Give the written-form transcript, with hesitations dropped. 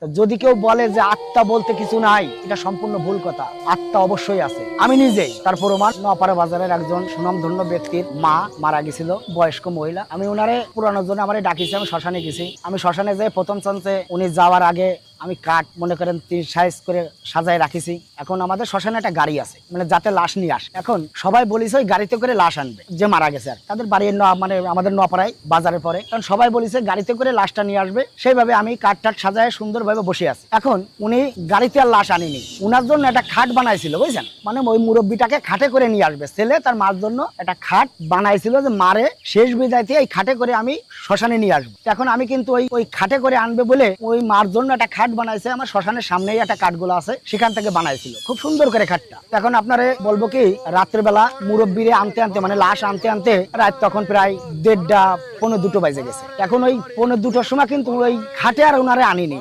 যদি কেউ বলে যে আত্মা বলতে কিছু নাই, এটা সম্পূর্ণ ভুল কথা। আত্মা অবশ্যই আছে। আমি নিজেই তার প্রমাণ। নোয়াপাড়া বাজারের একজন সুনামধন্য ব্যক্তির মা মারা গেছিল, বয়স্ক মহিলা। আমি ওনারে পুরানোর জন্য আমার ডাকিছি, আমি শ্মশানে গেছি। আমি শ্মশানে যাই প্রথম চান্সে উনি যাওয়ার আগে আমি কাঠ মনে করেন ৩ সাইজ করে সাজায় রাখিছি। এখন আমাদের শ্মশানে একটা গাড়ি আছে, মানে যাতে লাশ নিয়ে আসে। এখন সবাই বলিছে ওই গাড়িতে করে লাশ আনবে যে মারা গেছে, আর তাদের বাড়ির মানে আমাদের নোয়াপাড়ায় বাজারে পরে। কারণ সবাই বলিছে গাড়িতে করে লাশটা নিয়ে আসবে, সেইভাবে আমি কাঠ টাট সাজায় সুন্দরভাবে বসে আছি। এখন উনি গাড়িতে আর লাশ আনিনি, উনার জন্য একটা খাট বানাইছিল, বুঝছেন? মানে ওই মুরব্বীটাকে খাটে করে নিয়ে আসবে, ছেলে তার মার জন্য একটা খাট বানাইছিল যে মারে শেষ বিদায়তে এই খাটে করে আমি শ্মশানে নিয়ে আসবো। এখন আমি কিন্তু ওই খাটে করে আনবে বলে ওই মার জন্য একটা খাট বানাইছে। আমার শ্মশানের সামনেই একটা কাঠগুলো আছে, সেখান থেকে বানাইছিল খুব সুন্দর করে খাটটা। এখন আপনারে বলবো কি, রাত্রের বেলা মুরব্বীরে আনতে আনতে মানে লাশ আনতে আনতে রাত তখন প্রায় 1:30 পৌনে 2 বাজে গেছে। এখন ওই পৌনে 2টার সময় কিন্তু ওই খাটে আর ওনারে আনিনি।